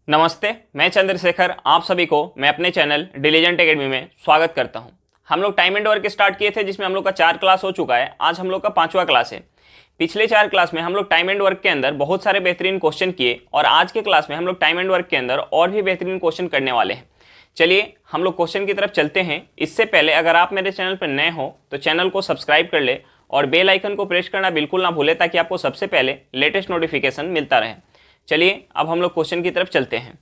नमस्ते, मैं चंद्रशेखर आप सभी को मैं अपने चैनल डिलीजेंट एकेडमी में स्वागत करता हूं। हम लोग टाइम एंड वर्क स्टार्ट किए थे जिसमें हम लोग का 4 क्लास हो चुका है। आज हम लोग का 5वां क्लास है। पिछले 4 क्लास में हम लोग टाइम एंड वर्क के अंदर बहुत सारे बेहतरीन क्वेश्चन किए और आज के क्लास में हम लोग टाइम एंड वर्क के अंदर और भी बेहतरीन क्वेश्चन करने वाले हैं। चलिए हम लोग क्वेश्चन की तरफ चलते हैं। इससे पहले अगर आप मेरे चैनल पर नए हो तो चैनल को सब्सक्राइब कर ले और बेल आइकन को प्रेस करना बिल्कुल ना भूले ताकि आपको सबसे पहले लेटेस्ट नोटिफिकेशन मिलता रहे। चलिए अब हम लोग क्वेश्चन की तरफ चलते हैं।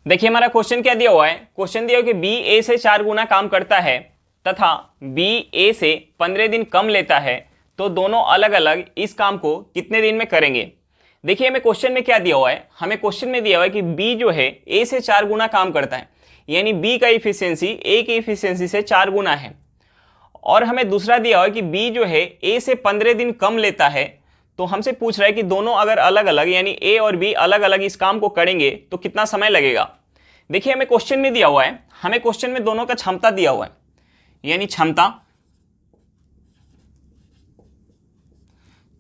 देखिए हमारा क्वेश्चन क्या दिया हुआ है। क्वेश्चन दिया हुआ कि बी ए से 4 गुना काम करता है तथा बी ए से 15 दिन कम लेता है, तो दोनों अलग अलग इस काम को कितने दिन में करेंगे। देखिए हमें क्वेश्चन में क्या दिया हुआ है। हमें क्वेश्चन में दिया हुआ है कि बी जो है ए से 4 गुना काम करता है, यानी बी का इफिशियंसी ए की इफिशियंसी से 4 गुना है। और हमें दूसरा दिया हुआ है कि बी जो है ए से 15 दिन कम लेता है। तो हमसे पूछ रहा है कि दोनों अगर अलग अलग यानी ए और बी अलग अलग इस काम को करेंगे तो कितना समय लगेगा। देखिए हमें क्वेश्चन में दिया हुआ है, हमें क्वेश्चन में दोनों का क्षमता दिया हुआ है, यानी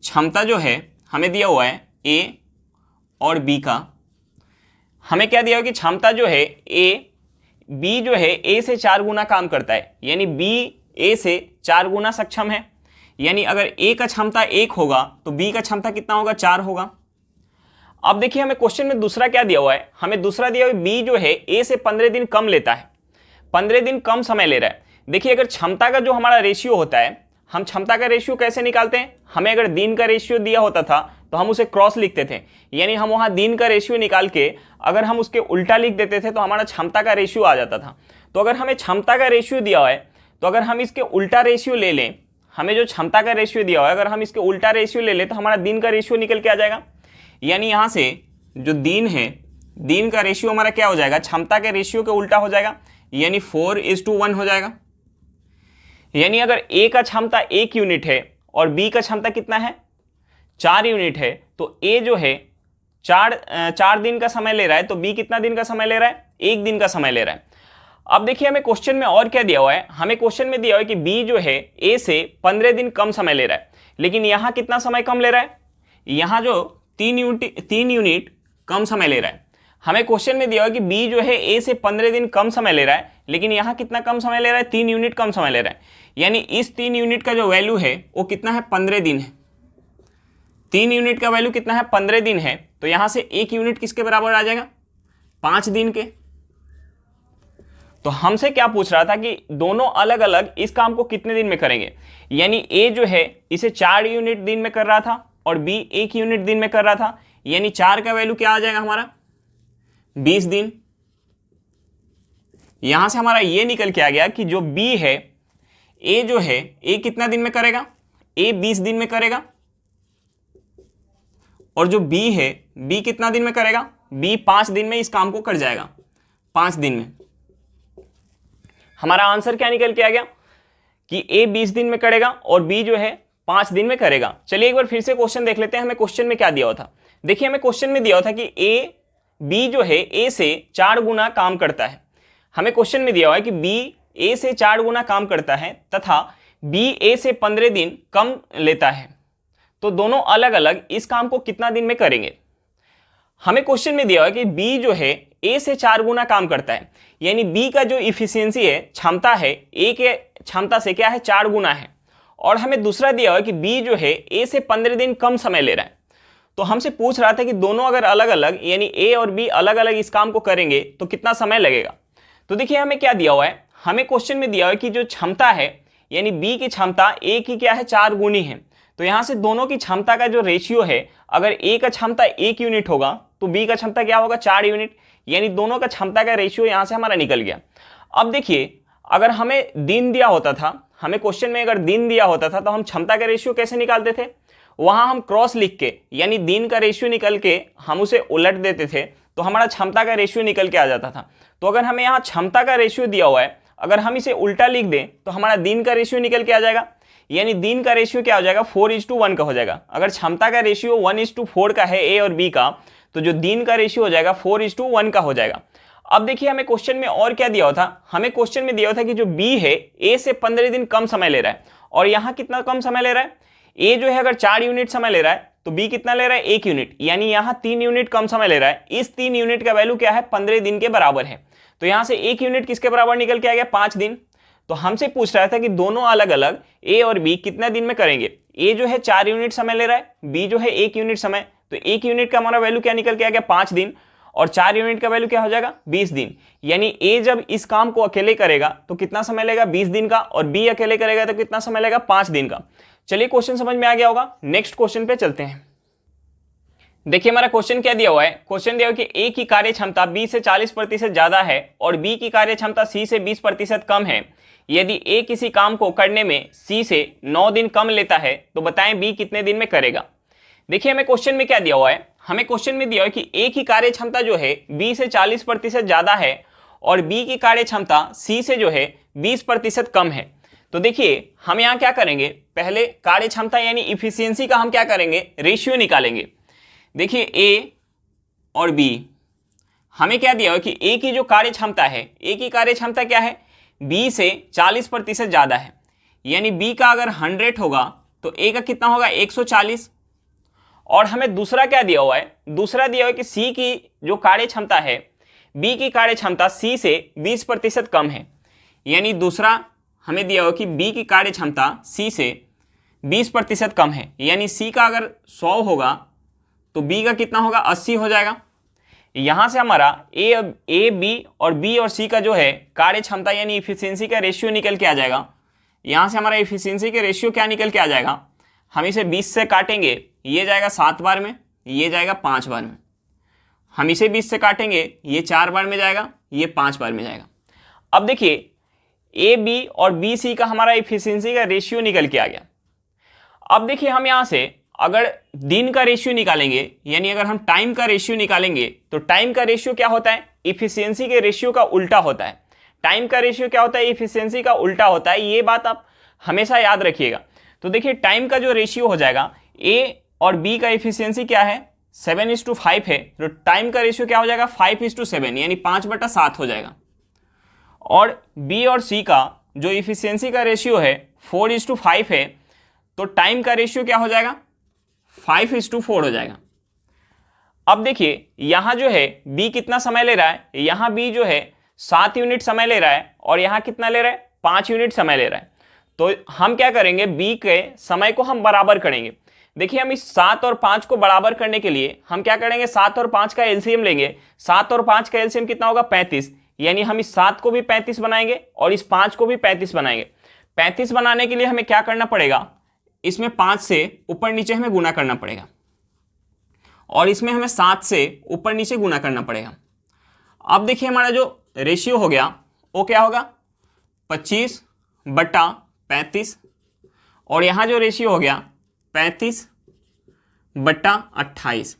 क्षमता जो है हमें दिया हुआ है ए और बी का। हमें क्या दिया हुआ कि क्षमता जो है बी जो है ए से 4 गुना काम करता है, यानी बी ए से 4 गुना सक्षम है। यानी अगर ए का क्षमता 1 होगा तो बी का क्षमता कितना होगा, 4 होगा। अब देखिए हमें क्वेश्चन में दूसरा क्या दिया हुआ है। हमें दूसरा दिया हुआ है बी जो है ए से 15 दिन कम लेता है, 15 दिन कम समय ले रहा है। देखिए अगर क्षमता का जो हमारा रेशियो होता है, हम क्षमता का रेशियो कैसे निकालते हैं। हमें अगर दिन का रेशियो दिया होता था तो हम उसे क्रॉस लिखते थे, यानी हम वहां दिन का रेशियो निकाल के अगर हम उसके उल्टा लिख देते थे तो हमारा क्षमता का रेशियो आ जाता था। तो अगर हमें क्षमता का रेशियो दिया हुआ है तो अगर हम इसके उल्टा रेशियो ले लें, हमें जो क्षमता का रेशियो दिया हुआ है अगर हम इसके उल्टा रेशियो ले लें तो हमारा दिन का रेशियो निकल के आ जाएगा। यानी यहां से जो दिन है, दिन का रेशियो हमारा क्या हो जाएगा, क्षमता के रेशियो के उल्टा हो जाएगा, यानी 4:1 हो जाएगा। यानी अगर ए का क्षमता 1 यूनिट है और बी का क्षमता कितना है, 4 यूनिट है, तो ए जो है 4 दिन का समय ले रहा है, तो बी कितना दिन का समय ले रहा है, 1 दिन का समय ले रहा है। अब देखिए हमें क्वेश्चन में और क्या दिया हुआ है। हमें क्वेश्चन में दिया हुआ है कि बी जो है ए से 15 दिन कम समय ले रहा है, लेकिन यहां कितना समय कम ले रहा है, यहां जो 3 यूनिट कम समय ले रहा है। हमें क्वेश्चन में दिया हुआ है कि बी जो है ए से 15 दिन कम समय ले रहा है, लेकिन यहां कितना कम समय ले रहा है, 3 यूनिट कम समय ले रहा है। यानी इस 3 यूनिट का जो वैल्यू है वो कितना है, 15 दिन है। 3 यूनिट का वैल्यू कितना है, 15 दिन है। तो यहां से 1 यूनिट किसके बराबर आ जाएगा, 5 दिन के। तो हमसे क्या पूछ रहा था कि दोनों अलग अलग इस काम को कितने दिन में करेंगे। यानी ए जो है इसे 4 यूनिट दिन में कर रहा था और बी 1 यूनिट दिन में कर रहा था, यानी 4 का वैल्यू क्या आ जाएगा हमारा, 20 दिन। यहां से हमारा ये निकल के आ गया कि जो बी है, ए जो है ए कितना दिन में करेगा, ए 20 दिन में करेगा, और जो बी है बी कितना दिन में करेगा, बी 5 दिन में इस काम को कर जाएगा, 5 दिन में। हमारा आंसर क्या निकल के आ गया कि ए 20 दिन में करेगा और बी जो है 5 दिन में करेगा। चलिए एक बार फिर से क्वेश्चन देख लेते हैं। हमें क्वेश्चन में क्या दिया हुआ था। देखिए हमें क्वेश्चन में दिया हुआ था कि बी जो है ए से 4 गुना काम करता है। हमें क्वेश्चन में दिया हुआ है कि बी ए से 4 गुना काम करता है तथा बी ए से 15 दिन कम लेता है, तो दोनों अलग अलग इस काम को कितना दिन में करेंगे। हमें क्वेश्चन में दिया हुआ है कि बी जो है ए से 4 गुना काम करता है, यानी बी का जो इफिशियंसी है, क्षमता है, ए के क्षमता से क्या है, 4 गुना है। और हमें दूसरा दिया हुआ है कि बी जो है ए से 15 दिन कम समय ले रहा है। तो हमसे पूछ रहा था कि दोनों अगर अलग अलग यानी ए और बी अलग अलग इस काम को करेंगे तो कितना समय लगेगा। तो देखिए हमें क्या दिया हुआ है। हमें क्वेश्चन में दिया हुआ है कि जो क्षमता है यानी बी की क्षमता ए की क्या है, 4 गुनी है। तो यहां से दोनों की क्षमता का जो रेशियो है, अगर ए का क्षमता 1 यूनिट होगा तो बी का क्षमता क्या होगा, 4 यूनिट। यानी दोनों का क्षमता का रेशियो यहां से हमारा निकल गया। अब देखिए अगर हमें दिन दिया होता था, हमें क्वेश्चन में अगर दिन दिया होता था तो हम क्षमता का रेशियो कैसे निकालते थे, वहां हम क्रॉस लिख के यानी दिन का रेशियो निकल के हम उसे उलट देते थे तो हमारा क्षमता का रेशियो निकल के आ जाता था। तो अगर हमें यहाँ क्षमता का रेशियो दिया हुआ है, अगर हम इसे उल्टा लिख दें तो हमारा दिन का रेशियो निकल के आ जाएगा। यानी दिन का रेशियो क्या हो जाएगा, 4:1 का हो जाएगा। अगर क्षमता का रेशियो 1:4 का है ए और बी का, तो जो दिन का रेशियो हो जाएगा 4:1 का हो जाएगा। अब देखिए हमें क्वेश्चन में और क्या दिया हुआ था। हमें क्वेश्चन में दिया हुआ था कि जो बी है ए से 15 दिन कम समय ले रहा है, और यहां कितना कम समय ले रहा है, ए जो है अगर 4 यूनिट समय ले रहा है तो बी कितना ले रहा है 1 यूनिट, यानी यहाँ 3 यूनिट कम समय ले रहा है। इस 3 यूनिट का वैल्यू क्या है 15 दिन के बराबर है। तो यहाँ से 1 यूनिट किसके बराबर निकल के आ गया 5 दिन। तो हमसे पूछ रहा था कि दोनों अलग अलग ए और बी कितने दिन में करेंगे। ए जो है 4 यूनिट समय ले रहा है, बी जो है 1 यूनिट समय। तो 1 यूनिट का हमारा वैल्यू क्या निकल के आ गया 5 दिन, और 4 यूनिट का वैल्यू क्या हो जाएगा 20 दिन। यानी ए जब इस काम को अकेले करेगा तो कितना समय लेगा 20 दिन का, और बी अकेले करेगा तो कितना समय लेगा 5 दिन का। चलिए क्वेश्चन समझ में आ गया होगा, नेक्स्ट क्वेश्चन पे चलते हैं। देखिए हमारा क्वेश्चन क्या दिया हुआ है। क्वेश्चन दिया हुआ कि ए की कार्य क्षमता बी से 40% ज्यादा है और बी की कार्य क्षमता सी से 20% कम है। यदि ए किसी काम को करने में सी से 9 दिन कम लेता है तो बताएं बी कितने दिन में करेगा। देखिए हमें क्वेश्चन में क्या दिया हुआ है, हमें क्वेश्चन में दिया हुआ है कि ए की कार्य क्षमता जो है बी से 40% ज्यादा है और बी की कार्य क्षमता सी से जो है 20% कम है। तो देखिए हम यहाँ क्या करेंगे, पहले कार्य क्षमता यानी इफिशियंसी का हम क्या करेंगे रेशियो निकालेंगे। देखिए ए और बी, हमें क्या दिया हुआ है कि ए की जो कार्य क्षमता है, ए की कार्य क्षमता क्या है बी से 40% ज्यादा है। यानी बी का अगर 100 होगा तो ए का कितना होगा 140। और हमें दूसरा क्या दिया हुआ है, दूसरा दिया हुआ है कि सी की जो कार्य क्षमता है बी की कार्य क्षमता सी से 20% कम है। यानी दूसरा हमें दिया हुआ कि बी की कार्य क्षमता सी से 20% कम है। यानी सी का अगर 100 होगा तो बी का कितना होगा 80 हो जाएगा। यहाँ से हमारा ए बी और बी और सी का जो है कार्य क्षमता यानी इफिशियंसी का रेशियो निकल के आ जाएगा। यहाँ से हमारा इफिशियंसी का रेशियो क्या निकल के आ जाएगा, हम इसे 20 से काटेंगे, ये जाएगा 7 बार में, ये जाएगा 5 बार में। हम इसे 20 से काटेंगे, ये 4 बार में जाएगा, ये 5 बार में जाएगा। अब देखिए ए बी और बी सी का हमारा इफिशियंसी का रेशियो निकल के आ गया। अब देखिए हम यहाँ से अगर दिन का रेशियो निकालेंगे, यानी अगर हम टाइम का रेशियो निकालेंगे तो टाइम का रेशियो क्या होता है इफिशियंसी के रेशियो का उल्टा होता है। टाइम का रेशियो क्या होता है इफिशियंसी का उल्टा होता है, ये बात आप हमेशा याद रखिएगा। तो देखिए टाइम का जो रेशियो हो जाएगा, ए और बी का इफिशियंसी क्या है 7:5 है, तो टाइम का रेशियो क्या हो जाएगा 5:7 यानी 5/7 हो जाएगा। और बी और सी का जो इफिशियंसी का रेशियो है 4:5 है, तो टाइम का रेशियो क्या हो जाएगा 5:4 हो जाएगा। अब देखिए यहां जो है बी कितना समय ले रहा है, यहां बी जो है 7 यूनिट समय ले रहा है और यहां कितना ले रहा है 5 यूनिट समय ले रहा है। तो हम क्या करेंगे बी के समय को हम बराबर करेंगे। देखिए हम इस 7 और 5 को बराबर करने के लिए हम क्या करेंगे 7 और 5 का एलसीएम लेंगे। 7 और 5 का एलसीएम कितना होगा 35, यानी हम इस 7 को भी 35 बनाएंगे और इस 5 को भी 35 बनाएंगे। 35 बनाने के लिए हमें क्या करना पड़ेगा, इसमें 5 से ऊपर नीचे हमें गुना करना पड़ेगा और इसमें हमें 7 से ऊपर नीचे गुना करना पड़ेगा। अब देखिए हमारा जो रेशियो हो गया वो क्या होगा 25/35 और यहाँ जो रेशियो हो गया 35/28।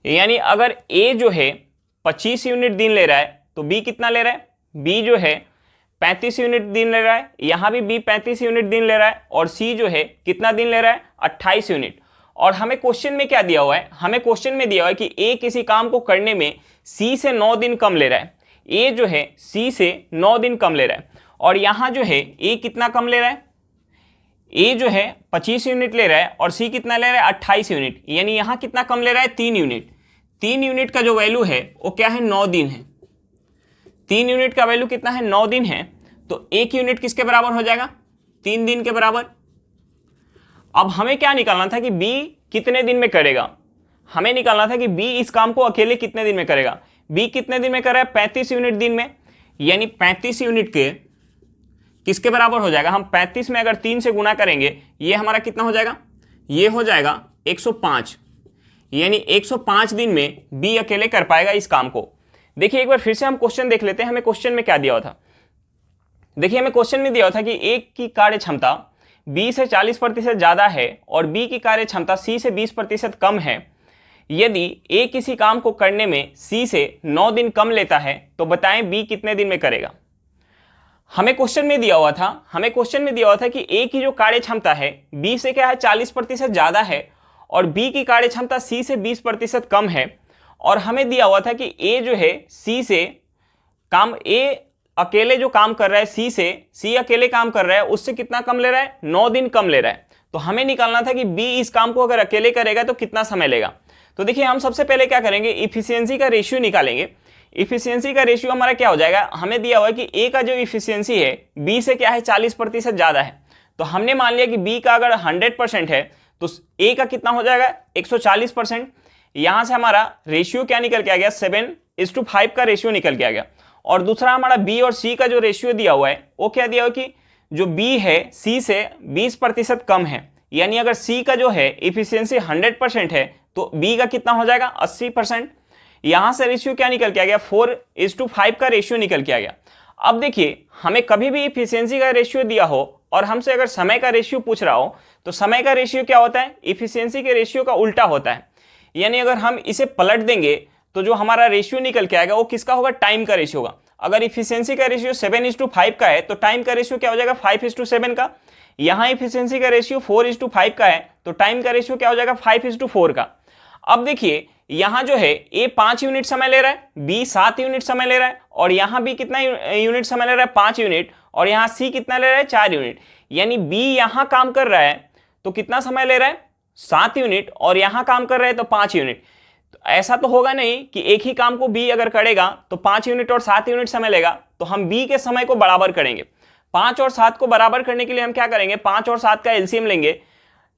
यानी अगर ए जो है 25 यूनिट दिन ले रहा है तो बी कितना ले रहा है, बी जो है 35 यूनिट दिन ले रहा है, यहाँ भी बी 35 यूनिट दिन ले रहा है और सी जो है कितना दिन ले रहा है 28 यूनिट। और हमें क्वेश्चन में क्या दिया हुआ है, हमें क्वेश्चन में दिया हुआ है कि ए किसी काम को करने में सी से 9 दिन कम ले रहा है। ए जो है सी से 9 दिन कम ले रहा है और यहाँ जो है ए कितना कम ले रहा है, ए जो है 25 यूनिट ले रहा है और सी कितना ले रहा है 28 यूनिट। यानी यहाँ कितना कम ले रहा है 3 यूनिट। 3 यूनिट का जो वैल्यू है वो क्या है 9 दिन है। 3 यूनिट का वैल्यू कितना है 9 दिन है, तो 1 यूनिट किसके बराबर हो जाएगा 3 दिन के बराबर। अब हमें क्या निकालना था कि बी कितने दिन में करेगा, हमें निकालना था कि बी इस काम को अकेले कितने दिन में करेगा। बी कितने दिन में कर रहा है 35 यूनिट दिन में, यानी 35 यूनिट के किसके बराबर हो जाएगा, हम 35 में अगर 3 से गुना करेंगे ये हमारा कितना हो जाएगा, ये हो जाएगा 105। यानी 105 दिन में बी अकेले कर पाएगा इस काम को। देखिए एक बार फिर से हम क्वेश्चन देख लेते हैं, हमें क्वेश्चन में क्या दिया हुआ था। देखिए हमें क्वेश्चन में दिया हुआ था कि ए की कार्य क्षमता बी से 40% ज्यादा है और बी की कार्य क्षमता सी से 20% कम है। यदि ए किसी काम को करने में सी से 9 दिन कम लेता है तो बताएं बी कितने दिन में करेगा। हमें क्वेश्चन में दिया हुआ था, हमें क्वेश्चन में दिया हुआ था कि ए की जो कार्य क्षमता है बी से क्या है 40% ज्यादा है और बी की कार्य क्षमता सी से 20% कम है। और हमें दिया हुआ था कि ए जो है सी से काम, ए अकेले जो काम कर रहा है सी से, सी अकेले काम कर रहा है उससे कितना कम ले रहा है 9 दिन कम ले रहा है। तो हमें निकालना था कि बी इस काम को अगर अकेले करेगा तो कितना समय लेगा। तो देखिए हम सबसे पहले क्या करेंगे, इफिशियंसी का रेशियो निकालेंगे। इफिशियंसी का रेशियो हमारा क्या हो जाएगा, हमें दिया हुआ है कि ए का जो इफिशियंसी है बी से क्या है 40% ज़्यादा है। तो हमने मान लिया कि बी का अगर 100% है तो ए का कितना हो जाएगा 140%। यहां से हमारा रेशियो क्या निकल के आ गया 7:5 का रेशियो निकल के आ गया। और दूसरा हमारा बी और सी का जो रेशियो दिया हुआ है वो क्या दिया हुआ कि जो बी है सी से 20% कम है, यानी अगर सी का जो है इफिशियंसी 100% है तो बी का कितना हो जाएगा 80%। यहां से रेशियो क्या निकल के आ गया 4:5 का रेशियो निकल के आ गया। अब देखिए हमें कभी भी इफिशियंसी का रेशियो दिया हो और हमसे अगर समय का रेशियो पूछ रहा हो तो समय का रेशियो क्या होता है, इफिशियंसी के रेशियो का उल्टा होता है। यानी अगर हम इसे पलट देंगे तो जो हमारा रेशियो निकल के आएगा वो किसका होगा, टाइम का रेशियो होगा। अगर इफिशियंसी का रेशियो 7:5 का है तो टाइम का रेशियो क्या हो जाएगा 5:7 का। यहाँ इफिशियंसी का रेशियो 4:5 का है तो टाइम का रेशियो क्या हो जाएगा 5:4 का। अब देखिए यहाँ जो है ए 5 यूनिट समय ले रहा है, बी 7 यूनिट समय ले रहा है, और यहाँ बी कितना यूनिट समय ले रहा है 5 यूनिट, और यहाँ सी कितना ले रहा है 4 यूनिट। यानी बी यहाँ काम कर रहा है तो कितना समय ले रहा है 7 यूनिट, और यहाँ काम कर रहा है तो 5 यूनिट। तो ऐसा तो होगा नहीं कि एक ही काम को बी अगर करेगा तो 5 यूनिट और 7 यूनिट समय लेगा। तो हम बी के समय को बराबर करेंगे। 5 और 7 को बराबर करने के लिए हम क्या करेंगे, 5 और 7 का एलसीएम लेंगे,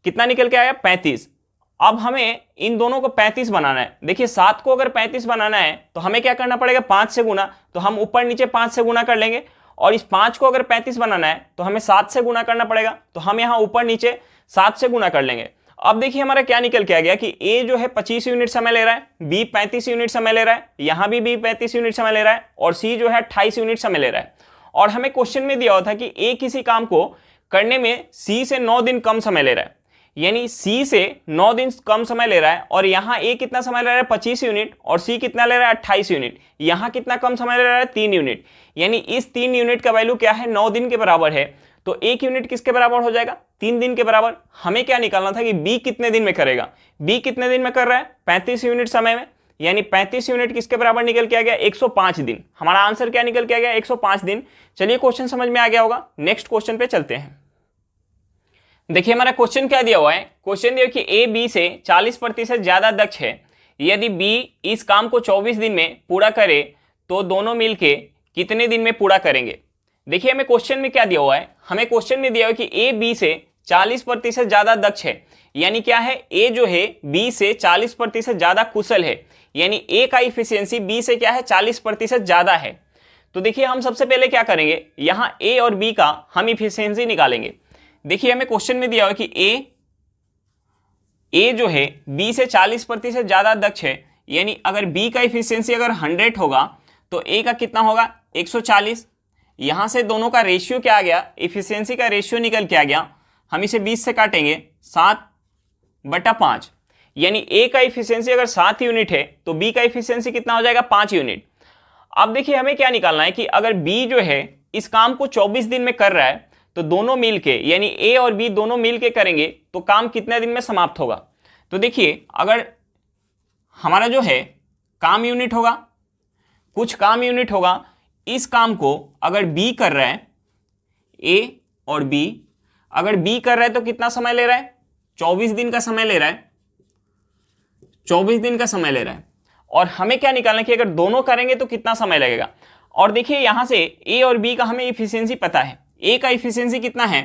कितना निकल के आया 35। अब हमें इन दोनों को 35 बनाना है। देखिए 7 को अगर 35 बनाना है तो हमें क्या करना पड़ेगा 5 से गुना, तो हम ऊपर नीचे 5 से गुना कर लेंगे। और इस 5 को अगर 35 बनाना है तो हमें 7 से गुना करना पड़ेगा, तो हम यहाँ ऊपर नीचे 7 से गुना कर लेंगे। अब देखिए हमारा क्या निकल के आ गया कि ए जो है 25 यूनिट समय ले रहा है, बी 35 यूनिट समय ले रहा है, यहाँ भी बी 35 यूनिट समय ले रहा है, और सी जो है 28 यूनिट समय ले रहा है। और हमें क्वेश्चन में दिया हुआ था कि ए किसी काम को करने में सी से 9 दिन कम समय ले रहा है, यानी सी से 9 दिन कम समय ले रहा है। और यहाँ ए कितना समय ले रहा है 25 यूनिट, और सी कितना ले रहा है 28 यूनिट। यहाँ कितना कम समय ले रहा है 3 यूनिट, यानी इस 3 यूनिट का वैल्यू क्या है 9 दिन के बराबर है। तो 1 यूनिट किसके बराबर हो जाएगा 3 दिन के बराबर। हमें क्या निकालना था कि बी कितने दिन में करेगा, बी कितने दिन में कर रहा है 35 यूनिट समय में, यानी 35 यूनिट किसके बराबर निकल के आ गया 105 दिन। हमारा आंसर क्या निकल के आ गया 105 दिन। चलिए क्वेश्चन समझ में आ गया होगा, नेक्स्ट क्वेश्चन पे चलते हैं। देखिए हमारा क्वेश्चन क्या दिया हुआ है, क्वेश्चन दिया कि ए बी से 40% ज्यादा दक्ष है। यदि बी इस काम को 24 दिन में पूरा करे तो दोनों मिलके कितने दिन में पूरा करेंगे। देखिए हमें क्वेश्चन में क्या दिया हुआ है, हमें क्वेश्चन में दिया हुआ है कि ए बी से 40% ज्यादा दक्ष है, यानी क्या है ए जो है बी से 40% ज्यादा कुशल है, यानी ए का इफिशियंसी बी से क्या है 40% ज्यादा है। तो देखिए हम सबसे पहले क्या करेंगे, यहां ए और बी का हम इफिशियंसी निकालेंगे। देखिए हमें क्वेश्चन में दिया हुआ है कि ए जो है बी से 40% ज्यादा दक्ष है, यानी अगर बी का इफिशियंसी अगर 100 होगा तो ए का कितना होगा 140। यहां से दोनों का रेशियो क्या आ गया, इफिशियंसी का रेशियो निकल के आ गया, हम इसे 20 से काटेंगे 7/5, यानी ए का इफिशियंसी अगर 7 यूनिट है तो बी का इफिशियंसी कितना हो जाएगा 5 यूनिट। अब देखिए हमें क्या निकालना है कि अगर बी जो है इस काम को 24 दिन में कर रहा है तो दोनों मिलके, यानी ए और बी दोनों मिलके करेंगे तो काम कितने दिन में समाप्त होगा। तो देखिए अगर हमारा जो है काम यूनिट होगा, कुछ काम यूनिट होगा, इस काम को अगर बी कर रहा है, ए और बी अगर बी कर रहा है तो कितना समय ले रहा है 24 दिन का समय ले रहा है, 24 दिन का समय ले रहा है। और हमें क्या निकालना है कि अगर दोनों करेंगे तो कितना समय लगेगा। और देखिए यहां से ए और बी का हमें इफिशियंसी पता है, ए का इफिशियंसी कितना है,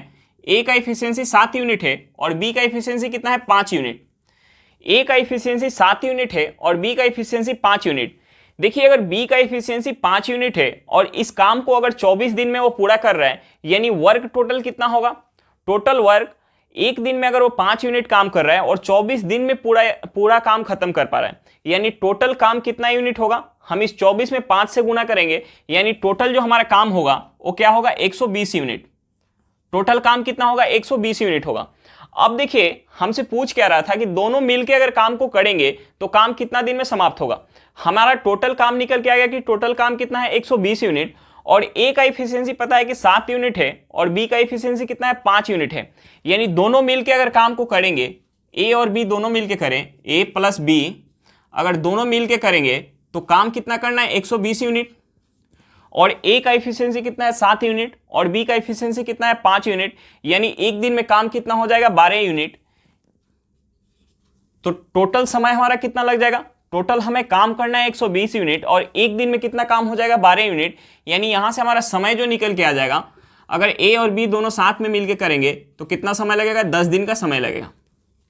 ए का इफिशियंसी 7 यूनिट है और बी का इफिशियंसी कितना है 5 यूनिट। ए का इफिशियंसी 7 यूनिट है और बी का इफिशियंसी 5 यूनिट। देखिए अगर बी का इफिशियंसी 5 यूनिट है और इस काम को अगर 24 दिन में वो पूरा कर रहा है, यानी वर्क टोटल कितना होगा, टोटल वर्क एक दिन में अगर वो 5 यूनिट काम कर रहा है और 24 दिन में पूरा काम खत्म कर पा रहा है, यानी टोटल काम कितना यूनिट होगा, हम इस 24 में 5 से गुना करेंगे, यानी टोटल जो हमारा काम होगा वो क्या होगा 120 यूनिट। टोटल काम कितना होगा 120 यूनिट होगा। अब देखिए हमसे पूछ क्या रहा था कि दोनों मिलकर अगर काम को करेंगे तो काम कितना दिन में समाप्त होगा। हमारा टोटल काम निकल के आ गया कि टोटल काम कितना है 120 यूनिट, और ए का इफिशियंसी पता है कि 7 यूनिट है और बी का इफिशियंसी कितना है 5 यूनिट है, यानी दोनों मिलकर अगर काम को करेंगे, ए और बी दोनों मिलकर करें, ए प्लस बी अगर दोनों मिलकर करेंगे तो काम कितना करना है 120 यूनिट। और ए का इफिशियंसी कितना है 7 यूनिट और बी का इफिशियंसी कितना है 5 यूनिट, यानी एक दिन में काम कितना हो जाएगा 12 यूनिट। तो टोटल समय हमारा कितना लग जाएगा, टोटल हमें काम करना है 120 यूनिट और एक दिन में कितना काम हो जाएगा 12 यूनिट, यानी यहां से हमारा समय जो निकल के आ जाएगा, अगर ए और बी दोनों साथ में मिलके करेंगे तो कितना समय लगेगा, 10 दिन का समय लगेगा।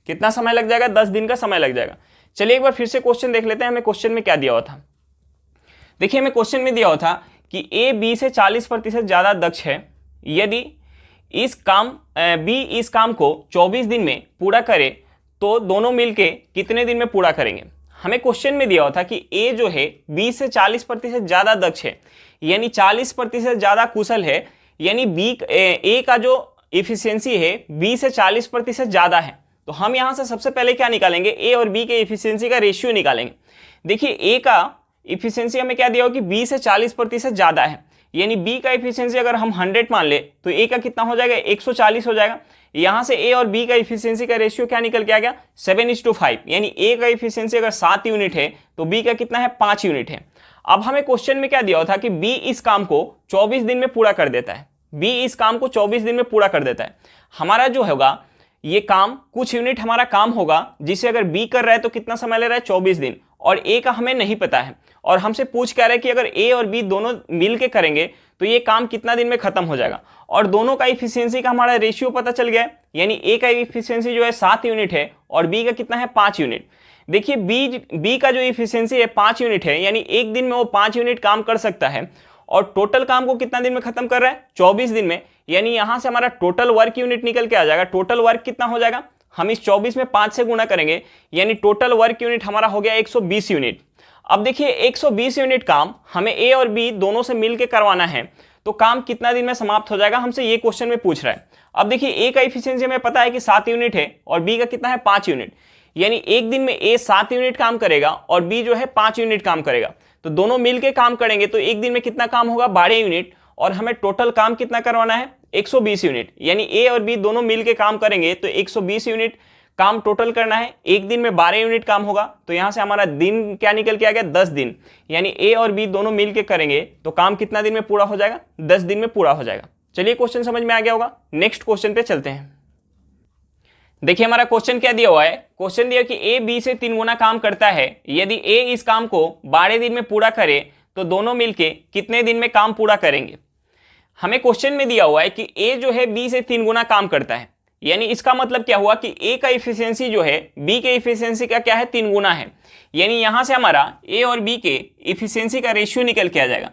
कितना समय लग जाएगा, 10 दिन का समय लग जाएगा। चलिए एक बार फिर से क्वेश्चन देख लेते हैं, हमें क्वेश्चन में क्या दिया हुआ था। देखिए हमें क्वेश्चन में दिया हुआ था कि ए बी से 40% ज्यादा दक्ष है, यदि बी इस काम को 24 दिन में पूरा करे तो दोनों मिलके कितने दिन में पूरा करेंगे। हमें क्वेश्चन में दिया हुआ था कि ए जो है बी से 40% ज्यादा दक्ष है, यानी 40% ज्यादा कुशल है, यानी ए का जो इफिशियंसी है बी से 40% ज्यादा है। तो हम यहां से सबसे पहले क्या निकालेंगे, ए और बी के इफिशियंसी का रेशियो निकालेंगे। देखिए ए का इफिशियंसी हमें क्या दिया हो कि बी से 40% ज्यादा है, यानी बी का इफिशियंसी अगर हम 100 मान ले तो ए का कितना हो जाएगा 140 हो जाएगा। यहां से ए और बी का इफिशियंसी का रेशियो क्या निकल के आ गया 7:5, यानी ए का इफिशियंसी अगर 7 यूनिट है तो बी का कितना है 5 यूनिट है। अब हमें क्वेश्चन में क्या दिया हुआ था कि बी इस काम को 24 दिन में पूरा कर देता है, बी इस काम को 24 दिन में पूरा कर देता है। हमारा जो होगा ये काम कुछ यूनिट हमारा काम होगा जिसे अगर बी कर रहा है तो कितना समय ले रहा है 24 दिन, और ए का हमें नहीं पता है और हमसे पूछ क्या रहा है कि अगर ए और बी दोनों मिल के करेंगे तो ये काम कितना दिन में खत्म हो जाएगा, और दोनों का इफिशियंसी का हमारा रेशियो पता चल गया है, यानी ए का इफिशियंसी जो है 7 यूनिट है और बी का कितना है 5 यूनिट। देखिए बी का जो इफिशियंसी है 5 यूनिट है, यानी एक दिन में वो 5 यूनिट काम कर सकता है और टोटल काम को कितना दिन में खत्म कर रहा है 24 दिन में, यानी यहां से हमारा टोटल वर्क यूनिट निकल के आ जाएगा। टोटल वर्क कितना हो जाएगा, हम इस 24 में 5 से गुणा करेंगे, यानी टोटल वर्क यूनिट हमारा हो गया 120 यूनिट। अब देखिए 120 यूनिट काम हमें ए और बी दोनों से मिलकर करवाना है, तो काम कितना दिन में समाप्त हो जाएगा, हमसे ये क्वेश्चन में पूछ रहा है। अब देखिए ए का इफिशियंसी हमें पता है कि 7 यूनिट है और बी का कितना है 5 यूनिट, यानी एक दिन में ए 7 यूनिट काम करेगा और बी जो है 5 यूनिट काम करेगा, तो दोनों मिलके काम करेंगे तो एक दिन में कितना काम होगा 12 यूनिट, और हमें टोटल काम कितना करवाना है 120 यूनिट, यानी ए और बी दोनों मिलके काम करेंगे तो 120 यूनिट काम टोटल करना है। एक दिन में 12 यूनिट काम होगा, तो यहां से हमारा दिन क्या निकल के आ गया 10 दिन, यानी ए और बी दोनों मिलके करेंगे तो काम कितना दिन में पूरा हो जाएगा 10 दिन में पूरा हो जाएगा। चलिए क्वेश्चन समझ में आ गया होगा, नेक्स्ट क्वेश्चन पे चलते हैं। देखिए हमारा क्वेश्चन क्या दिया हुआ है, क्वेश्चन दिया कि ए बी से 3 गुना काम करता है, यदि ए इस काम को 12 दिन में पूरा करे तो दोनों मिलके कितने दिन में काम पूरा करेंगे। हमें क्वेश्चन में दिया हुआ है कि ए जो है बी से 3 गुना काम करता है, यानी इसका मतलब क्या हुआ कि ए का इफिशियंसी जो है बी के इफिशियंसी का क्या है 3 गुना है, यानी यहां से हमारा ए और बी के इफिशियंसी का रेशियो निकल के आ जाएगा।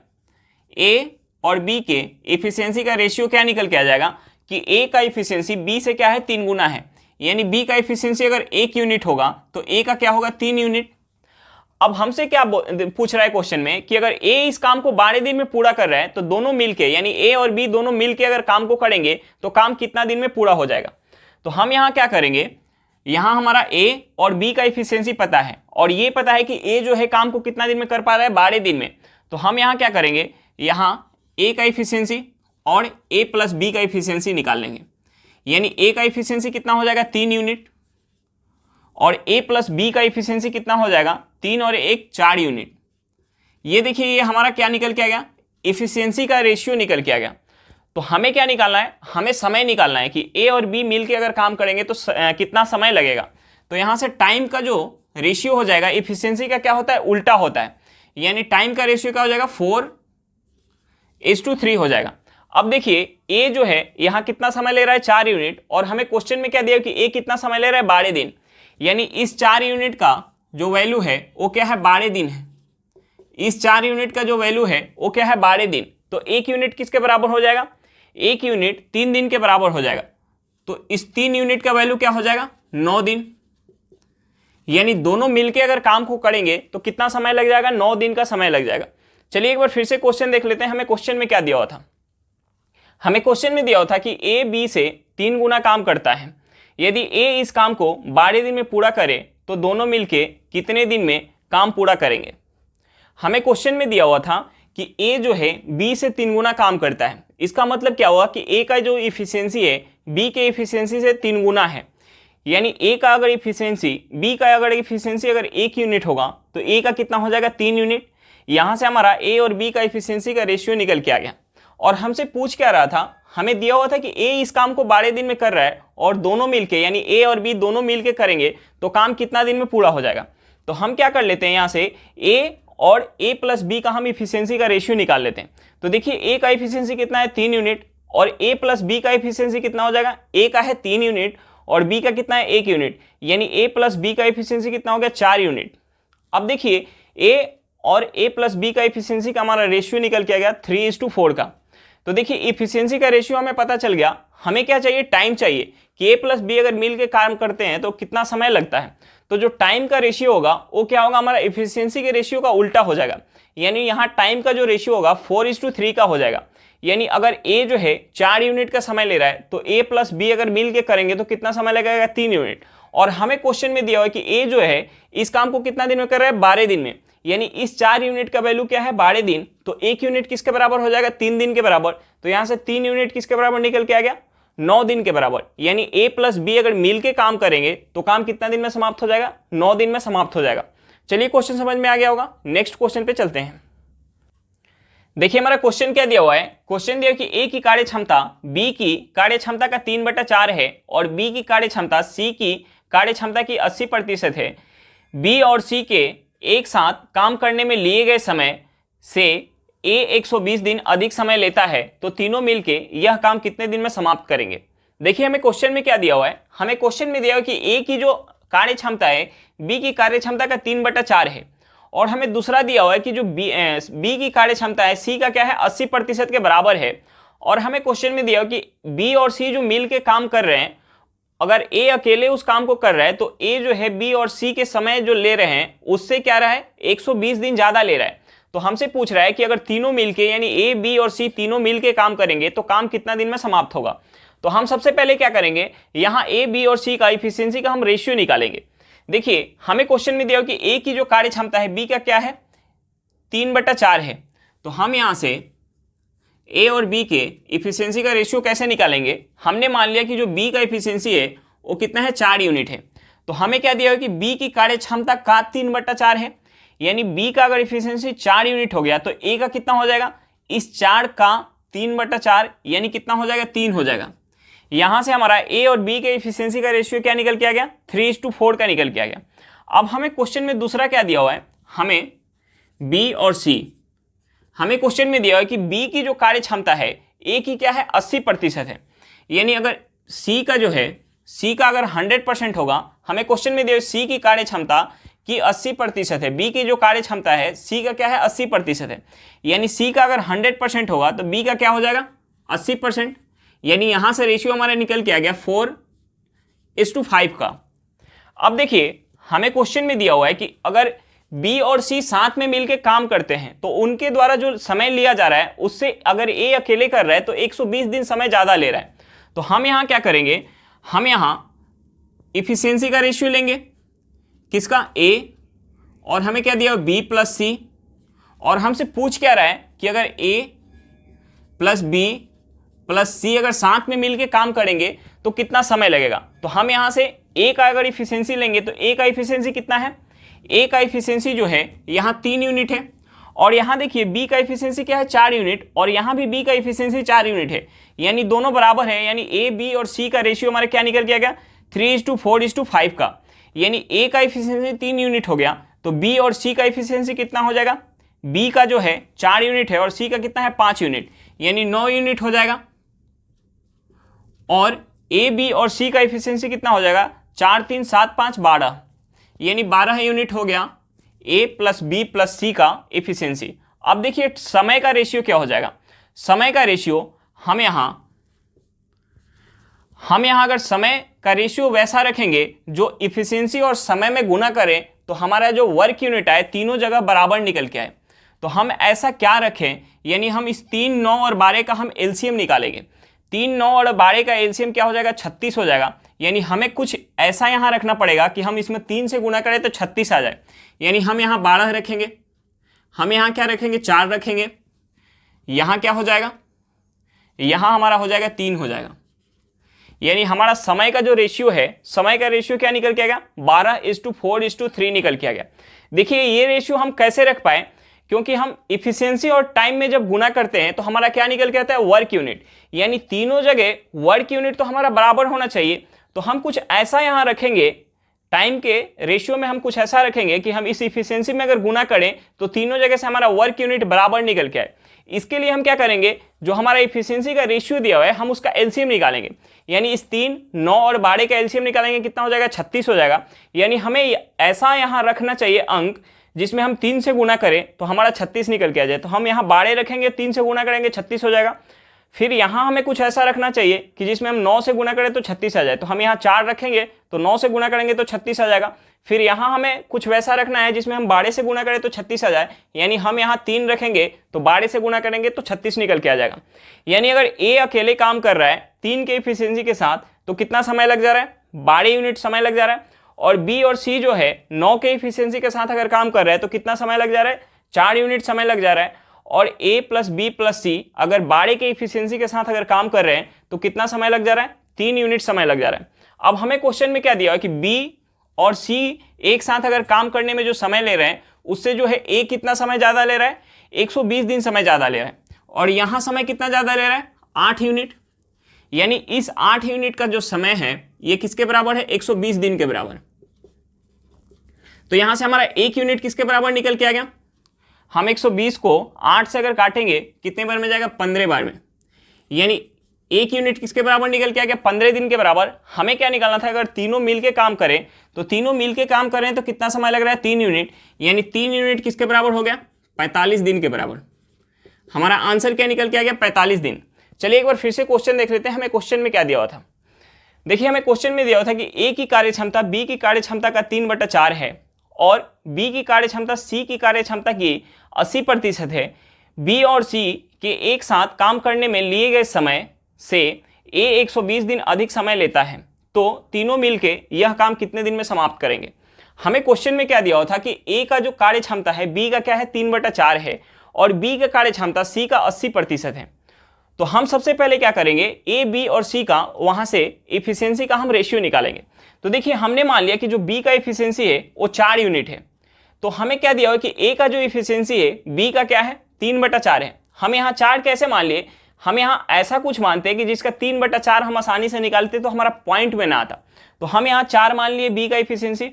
ए और बी के इफिशियंसी का रेशियो क्या निकल के आ जाएगा कि ए का इफिशियंसी बी से क्या है 3 गुना है, यानी बी का इफिशियंसी अगर 1 यूनिट होगा तो ए का क्या होगा 3 यूनिट। अब हमसे क्या पूछ रहा है क्वेश्चन में कि अगर ए इस काम को 12 दिन में पूरा कर रहा है तो दोनों मिलके, यानी ए और बी दोनों मिलके अगर काम को करेंगे तो काम कितना दिन में पूरा हो जाएगा। तो हम यहां क्या करेंगे, यहां हमारा ए और बी का इफिशियंसी पता है और ये पता है कि ए जो है काम को कितना दिन में कर पा रहा है 12 दिन में, तो हम यहां क्या करेंगे, यहां ए का इफिशियंसी और ए प्लस बी का इफिशियंसी निकाल लेंगे, यानी ए का इफिशियंसी कितना हो जाएगा 3 यूनिट और ए प्लस बी का इफिशियंसी कितना हो जाएगा 3 और 1 4 यूनिट। ये देखिए ये हमारा क्या निकल के आ गया, इफिशियंसी का रेशियो निकल के आ गया। तो हमें क्या निकालना है, हमें समय निकालना है कि ए और बी मिलके अगर काम करेंगे तो कितना समय लगेगा। तो यहां से टाइम का जो रेशियो हो जाएगा इफिशियंसी का क्या होता है उल्टा होता है, यानी टाइम का रेशियो क्या हो जाएगा 4:3 हो जाएगा। अब देखिए ए जो है यहां कितना समय ले रहा है 4 यूनिट और हमें क्वेश्चन में क्या दिया कि ए कितना समय ले रहा है 12 दिन, यानी इस 4 यूनिट का जो वैल्यू है वो क्या है 12 दिन है। इस 4 यूनिट का जो वैल्यू है वो क्या है 12 दिन, तो 1 यूनिट किसके बराबर हो जाएगा, 1 यूनिट 3 दिन के बराबर हो जाएगा। तो इस 3 यूनिट का वैल्यू क्या हो जाएगा 9 दिन, यानी दोनों मिलके अगर काम को करेंगे तो कितना समय लग जाएगा 9 दिन का समय लग जाएगा। चलिए एक बार फिर से क्वेश्चन देख लेते हैं, हमें क्वेश्चन में क्या दिया हुआ था। हमें क्वेश्चन में दिया हुआ था कि ए बी से 3 गुना काम करता है, यदि ए इस काम को 12 दिन में पूरा करे तो दोनों मिलके कितने दिन में काम पूरा करेंगे। हमें क्वेश्चन में दिया हुआ था कि ए जो है बी से 3 गुना काम करता है, इसका मतलब क्या हुआ कि ए का जो इफिशियंसी है बी के इफिशियंसी से 3 गुना है, यानी ए का अगर इफिशियंसी बी का अगर इफिशियंसी अगर 1 यूनिट होगा तो ए का कितना हो जाएगा 3 यूनिट, यहाँ से हमारा ए और बी का इफिशियंसी का रेशियो निकल के आ गया। और हमसे पूछ क्या रहा था, हमें दिया हुआ था कि ए इस काम को 12 दिन में कर रहा है और दोनों मिलके यानी ए और बी दोनों मिलके करेंगे तो काम कितना दिन में पूरा हो जाएगा। तो हम क्या कर लेते हैं, यहाँ से ए और ए प्लस बी का हम इफिशियंसी का रेशियो निकाल लेते हैं। तो देखिए ए का इफिशियंसी कितना है 3 यूनिट और ए प्लस बी का इफिशियंसी कितना हो जाएगा, ए का है 3 यूनिट और बी का कितना है 1 यूनिट, यानी ए प्लस बी का इफिशियंसी कितना हो गया 4 यूनिट। अब देखिए ए और ए प्लस बी का इफिशियंसी का हमारा रेशियो निकल के आ गया 3:4 का। तो देखिए इफिशियंसी का रेशियो हमें पता चल गया। हमें क्या चाहिए, टाइम चाहिए कि ए प्लस बी अगर मिल के काम करते हैं तो कितना समय लगता है। तो जो टाइम का रेशियो होगा वो क्या होगा, हमारा इफिशियंसी के रेशियो का उल्टा हो जाएगा, यानी यहाँ टाइम का जो रेशियो होगा 4:3 का हो जाएगा। यानी अगर ए जो है 4 यूनिट का समय ले रहा है तो ए प्लस बी अगर मिल के करेंगे तो कितना समय लगेगा, 3 यूनिट। और हमें क्वेश्चन में दिया हुआ है कि ए जो है इस काम को कितना दिन में कर रहा है, 12 दिन में, यानी इस 4 यूनिट का वैल्यू क्या है 12 दिन। तो 1 यूनिट किसके बराबर हो जाएगा, 3 दिन के बराबर। तो यहाँ से 3 यूनिट किसके बराबर निकल के आ गया, 9 दिन के बराबर। यानी ए प्लस बी अगर मिल के काम करेंगे तो काम कितना दिन में समाप्त हो जाएगा, 9 दिन में समाप्त हो जाएगा। चलिए क्वेश्चन समझ में आ गया होगा, नेक्स्ट क्वेश्चन पे चलते हैं। देखिए हमारा क्वेश्चन क्या दिया हुआ है, क्वेश्चन दिया कि ए की कार्य क्षमता बी की कार्य क्षमता का 3/4 है और बी की कार्य क्षमता सी की कार्य क्षमता की 80% है। बी और सी के एक साथ काम करने में लिए गए समय से ए 120 दिन अधिक समय लेता है, तो तीनों मिलके यह काम कितने दिन में समाप्त करेंगे। देखिए हमें क्वेश्चन में क्या दिया हुआ है, हमें क्वेश्चन में दिया हुआ है कि ए की जो कार्य क्षमता है बी की कार्य क्षमता का 3/4 है और हमें दूसरा दिया हुआ है कि जो बी की कार्य क्षमता है सी का क्या है 80% के बराबर है। और हमें क्वेश्चन में दिया हुआ कि बी और सी जो मिल के काम कर रहे हैं, अगर ए अकेले उस काम को कर रहा है तो ए जो है बी और सी के समय जो ले रहे हैं उससे क्या रहा है 120 दिन ज्यादा ले रहा है। तो हमसे पूछ रहा है कि अगर तीनों मिलके यानी ए बी और सी तीनों मिलके काम करेंगे तो काम कितना दिन में समाप्त होगा। तो हम सबसे पहले क्या करेंगे, यहाँ ए बी और सी का इफिशियंसी का हम रेशियो निकालेंगे। देखिए हमें क्वेश्चन में दिया हो कि ए की जो कार्य क्षमता है बी का क्या है 3/4 है। तो हम यहाँ से ए और बी के इफिशियंसी का रेशियो कैसे निकालेंगे, हमने मान लिया कि जो बी का इफिशियंसी है वो कितना है 4 यूनिट है। तो हमें क्या दिया है कि बी की कार्य क्षमता का 3/4 है, यानी बी का अगर इफिशियंसी 4 यूनिट हो गया तो ए का कितना हो जाएगा, इस 4 का 3/4 यानी कितना हो जाएगा 3 हो जाएगा। यहां से हमारा ए और बी के इफिशियंसी का रेशियो क्या निकल के आ गया 3:4 का निकल के आ गया। अब हमें क्वेश्चन में दूसरा क्या दिया हुआ है, हमें बी और सी, हमें क्वेश्चन में दिया हुआ है कि बी की जो कार्य क्षमता है ए की क्या है 80% है, यानी अगर सी का जो है सी का अगर 100% होगा, हमें क्वेश्चन में दिया हुआ सी की कार्य क्षमता की 80% है, बी की जो कार्य क्षमता है सी का क्या है 80% है, यानी सी का अगर 100% होगा तो बी का क्या हो जाएगा 80%, यानी यहां से रेशियो हमारा निकल के आ गया 4:5 का। अब देखिए हमें क्वेश्चन में दिया हुआ है कि अगर बी और सी साथ में मिलकर काम करते हैं तो उनके द्वारा जो समय लिया जा रहा है उससे अगर ए अकेले कर रहा है तो 120 दिन समय ज्यादा ले रहा है। तो हम यहां क्या करेंगे, हम यहां इफिशियंसी का रेशियो लेंगे किसका ए, और हमें क्या दिया बी प्लस सी, और हमसे पूछ क्या रहा है कि अगर ए प्लस बी प्लस सी अगर साथ में मिलके काम करेंगे तो कितना समय लगेगा। तो हम यहां से ए का अगर इफिशियंसी लेंगे तो ए का इफिशियंसी कितना है, ए का इफिशियंसी जो है यहां 3 यूनिट है, और यहां देखिए बी का इफिशियंसी क्या है 4 यूनिट, और यहां भी बी का इफिशियंसी 4 यूनिट है, यानी दोनों बराबर है, यानी ए बी और सी का रेशियो हमारा क्या निकल गया 3:4:5 का, यानी ए का इफिशियंसी 3 यूनिट हो गया तो बी और सी का इफिशियंसी कितना हो जाएगा, बी का जो है 4 यूनिट है और सी का कितना है 5 यूनिट, यानी 9 यूनिट हो जाएगा। और ए बी और सी का इफिशियंसी कितना हो जाएगा 4 3 7 5 12, यानी 12 यूनिट हो गया ए प्लस बी प्लस सी का इफिशियंसी। अब देखिए समय का रेशियो क्या हो जाएगा, समय का रेशियो हम यहां अगर समय का रेशियो वैसा रखेंगे जो इफिशियंसी और समय में गुना करें तो हमारा जो वर्क यूनिट है तीनों जगह बराबर निकल के आए। तो हम ऐसा क्या रखें, यानी हम इस 3 9 और 12 का हम एलसीएम निकालेंगे। 3 9 और 12 का एलसीएम क्या हो जाएगा 36 हो जाएगा, यानी हमें कुछ ऐसा यहाँ रखना पड़ेगा कि हम इसमें 3 से गुना करें तो 36 आ जाए, यानी हम यहाँ 12 रखेंगे, हम यहाँ क्या रखेंगे 4 रखेंगे, यहाँ क्या हो जाएगा, यहाँ हमारा हो जाएगा 3 हो जाएगा, यानी हमारा समय का जो रेशियो है, समय का रेशियो क्या निकल के आ गया 12:4:3 निकल के आ गया। देखिए ये रेशियो हम कैसे रख पाए क्योंकि हम इफिशियंसी और टाइम में जब गुना करते हैं तो हमारा क्या निकल के आता है, वर्क यूनिट। यानी तीनों जगह वर्क यूनिट तो हमारा बराबर होना चाहिए। तो हम कुछ ऐसा यहाँ रखेंगे, टाइम के रेशियो में हम कुछ ऐसा रखेंगे कि हम इस इफिशियंसी में अगर गुना करें तो तीनों जगह से हमारा वर्क यूनिट बराबर निकल के आए। इसके लिए हम क्या करेंगे, जो हमारा इफिशियंसी का रेशियो दिया हुआ है हम उसका एलसीएम निकालेंगे। यानी इस 3, 9 और 12 का एलसीएम निकालेंगे, कितना हो जाएगा, 36 हो जाएगा। यानी हमें ऐसा यहाँ रखना चाहिए अंक जिसमें हम 3 से गुना करें तो हमारा 36 निकल के आ जाए। तो हम यहाँ 12 रखेंगे, 3 से गुना करेंगे 36 हो जाएगा। फिर यहाँ हमें कुछ ऐसा रखना चाहिए कि जिसमें हम 9 से गुना करें तो 36 आ जाए। तो हम यहाँ 4 रखेंगे तो 9 से गुना करेंगे तो 36 आ जाएगा। फिर यहाँ हमें कुछ वैसा रखना है जिसमें हम 12 से गुना करें तो 36 आ जाए। यानी हम यहाँ 3 रखेंगे तो 12 से गुना करेंगे तो 36 निकल के आ जाएगा। यानी अगर ए अकेले काम कर रहा है 3 के इफिशियंसी के साथ तो कितना समय लग जा रहा है, 12 यूनिट समय लग जा रहा है। और बी और सी जो है 9 के इफिशियंसी के साथ अगर काम कर रहा है तो कितना समय लग जा रहा है, 4 यूनिट समय लग जा रहा है। और ए प्लस बी प्लस सी अगर 12 के इफिशियंसी के साथ अगर काम कर रहे हैं तो कितना समय लग जा रहा है, 3 यूनिट समय लग जा रहा है। अब हमें क्वेश्चन में क्या दिया है कि बी और सी एक साथ अगर काम करने में जो समय ले रहे हैं उससे जो है ए कितना समय ज़्यादा ले रहा है, 120 दिन समय ज़्यादा ले रहा है। और यहाँ समय कितना ज़्यादा ले रहा है, 8 यूनिट। यानी इस 8 यूनिट का जो समय है ये किसके बराबर है, 120 दिन के बराबर। तो यहाँ से हमारा 1 यूनिट किसके बराबर निकल के आ गया, हम 120 को 8 से अगर काटेंगे कितने बार में जाएगा, 15 बार में। यानी 1 यूनिट किसके बराबर निकल के आ गया, 15 दिन के बराबर। हमें क्या निकालना था, अगर तीनों मिलके काम करें तो तीनों मिलके काम करें तो कितना समय लग रहा है, 3 यूनिट। यानी 3 यूनिट किसके बराबर हो गया, 45 दिन के बराबर। हमारा आंसर क्या निकल के आ गया, 45 दिन। चलिए एक बार फिर से क्वेश्चन देख लेते हैं, हमें क्वेश्चन में क्या दिया हुआ था। देखिए हमें क्वेश्चन में दिया हुआ था कि ए की कार्यक्षमता बी की कार्यक्षमता का 3/4 है और बी की कार्यक्षमता सी की कार्यक्षमता की 80% है। बी और सी के एक साथ काम करने में लिए गए समय से ए 120 दिन अधिक समय लेता है, तो तीनों मिलके यह काम कितने दिन में समाप्त करेंगे। हमें क्वेश्चन में क्या दिया हुआ था कि ए का जो कार्य क्षमता है बी का क्या है, 3/4 है और बी का कार्य क्षमता सी का 80% है। तो हम सबसे पहले क्या करेंगे, ए बी और सी का वहां से इफिशियंसी का हम रेशियो निकालेंगे। तो देखिए हमने मान लिया कि जो बी का इफिशियंसी है वो 4 यूनिट है। तो हमें क्या दिया हुआ कि ए का जो इफिशियंसी है बी का क्या है, 3/4 है। हम यहाँ 4 कैसे मान लिए, हम यहाँ ऐसा कुछ मानते हैं कि जिसका 3/4 हम आसानी से निकालते तो हमारा पॉइंट में ना आता। तो हम यहाँ 4 मान लिए बी का इफिशियंसी।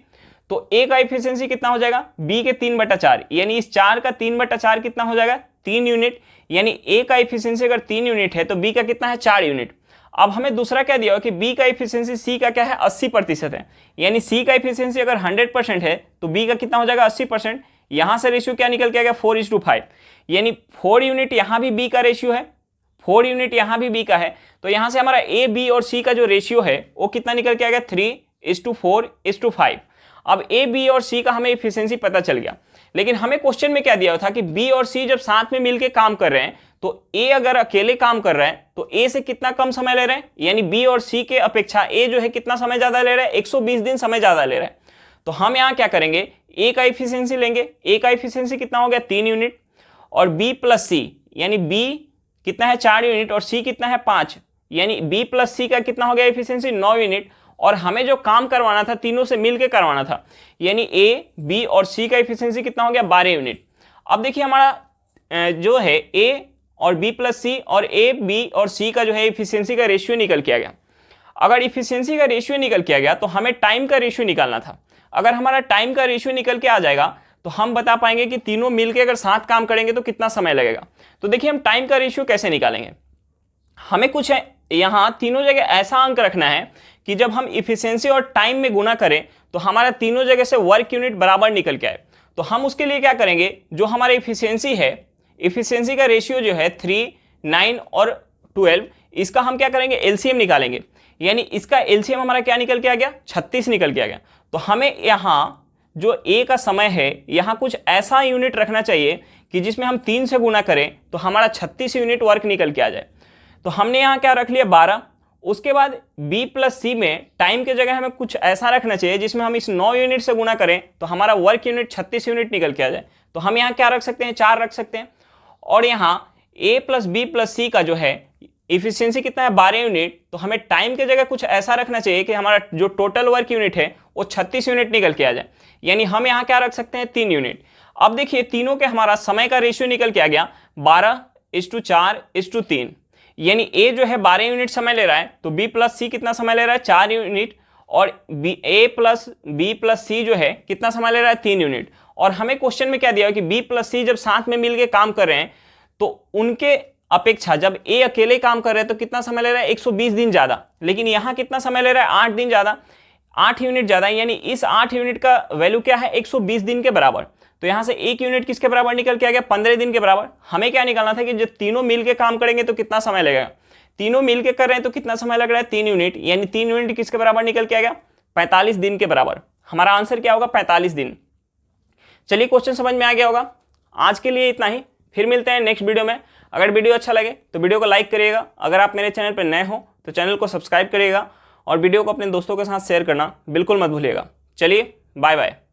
तो ए का इफिशियंसी कितना हो जाएगा, बी के 3/4। यानी इस 4 का 3/4 कितना हो जाएगा, 3 यूनिट। यानी ए का इफिशियंसी अगर 3 यूनिट है तो बी का कितना है, 4 यूनिट। अब हमें दूसरा क्या दिया हो कि बी का इफिशियंसी सी का क्या है, 80% है। यानी सी का इफिशियंसी अगर 100% है तो बी का कितना हो जाएगा, 80%। यहां से रेशियो क्या निकल के आ गया, 4:5। यानी 4 यूनिट यहां भी बी का रेशियो है, 4 यूनिट यहां भी बी का है। तो यहां से हमारा ए बी और सी का जो रेशियो है वो कितना निकल के आ गया, 3:4:5। अब ए बी और सी का हमें इफिशियंसी पता चल गया। लेकिन हमें क्वेश्चन में क्या दिया था कि बी और सी जब साथ में मिलकर काम कर रहे हैं तो ए अगर अकेले काम कर रहा है तो ए से कितना कम समय ले रहे हैं। यानी बी और सी के अपेक्षा ए जो है कितना समय ज्यादा ले रहा है, 120 दिन समय ज्यादा ले रहा है। तो हम यहाँ क्या करेंगे, ए का इफिशियंसी लेंगे। ए का इफिशियंसी कितना हो गया, 3 यूनिट। और बी प्लस सी, यानी बी कितना है, 4 यूनिट और सी कितना है, 5। यानी बी प्लस सी का कितना हो गया इफिशियंसी, 9 यूनिट। और हमें जो काम करवाना था तीनों से मिलकर करवाना था, यानी ए बी और सी का इफिशियंसी कितना हो गया, 12 यूनिट। अब देखिए हमारा जो है ए और बी प्लस सी और ए बी और सी का जो है इफिशियंसी का रेशियो निकल के आ गया। अगर इफिशियंसी का रेशियो निकल के आ गया तो हमें टाइम का रेशियो निकालना था। अगर हमारा टाइम का रेशियो निकल के आ जाएगा तो हम बता पाएंगे कि तीनों मिलकर अगर साथ काम करेंगे तो कितना समय लगेगा। तो देखिए हम टाइम का रेशियो कैसे निकालेंगे, हमें कुछ है यहाँ तीनों जगह ऐसा अंक रखना है कि जब हम इफिशियंसी और टाइम में गुना करें तो हमारा तीनों जगह से वर्क यूनिट बराबर निकल के आए। तो हम उसके लिए क्या करेंगे, जो हमारा इफिशियंसी है, इफिशियंसी का रेशियो जो है 3, 9 और 12, इसका हम क्या करेंगे, एलसीएम निकालेंगे। यानी इसका एलसीएम हमारा क्या निकल के आ गया, 36 निकल के आ गया। तो हमें यहाँ जो ए का समय है यहाँ कुछ ऐसा यूनिट रखना चाहिए कि जिसमें हम 3 से गुना करें तो हमारा 36 यूनिट वर्क निकल के आ जाए। तो हमने यहाँ क्या रख लिया, 12। उसके बाद B प्लस सी में टाइम के जगह हमें कुछ ऐसा रखना चाहिए जिसमें हम इस 9 यूनिट से गुना करें तो हमारा वर्क यूनिट 36 यूनिट निकल के आ जाए। तो हम यहाँ क्या रख सकते हैं, 4 रख सकते हैं। और यहाँ A प्लस बी प्लस सी का जो है इफिशियंसी कितना है, 12 यूनिट। तो हमें टाइम के जगह कुछ ऐसा रखना चाहिए कि हमारा जो टोटल वर्क यूनिट है वो 36 यूनिट निकल के आ जाए। यानी हम यहाँ क्या रख सकते हैं, 3 यूनिट। अब देखिए तीनों के हमारा समय का रेशियो निकल के आ गया 12:4:3, यानी ए जो है 12 यूनिट समय ले रहा है, तो बी प्लस सी कितना समय ले रहा है 4 यूनिट, और ए प्लस बी प्लस सी जो है कितना समय ले रहा है 3 यूनिट। और हमें क्वेश्चन में क्या दिया है कि बी प्लस सी जब साथ में मिलके काम कर रहे हैं तो उनके अपेक्षा जब ए अकेले काम कर रहे हैं तो कितना समय ले रहा है 120 दिन ज्यादा, लेकिन यहां कितना समय ले रहा है 8 दिन ज्यादा, 8 यूनिट ज्यादा, यानी इस 8 यूनिट का वैल्यू क्या है 120 दिन के बराबर। तो यहां से 1 यूनिट किसके बराबर निकल के आ गया 15 दिन के बराबर। हमें क्या निकालना था कि जब तीनों मिलके काम करेंगे तो कितना समय लगेगा, तीनों मिलके कर रहे हैं तो कितना समय लग रहा है 3 यूनिट, यानी 3 यूनिट किसके बराबर निकल के आ गया 45 दिन के बराबर। हमारा आंसर क्या होगा 45 दिन। चलिए क्वेश्चन समझ में आ गया होगा। आज के लिए इतना ही, फिर मिलते हैं नेक्स्ट वीडियो में। अगर वीडियो अच्छा लगे तो वीडियो को लाइक करिएगा, अगर आप मेरे चैनल पर नए हो तो चैनल को सब्सक्राइब करिएगा और वीडियो को अपने दोस्तों के साथ शेयर करना बिल्कुल मत भूलिएगा। चलिए बाय बाय।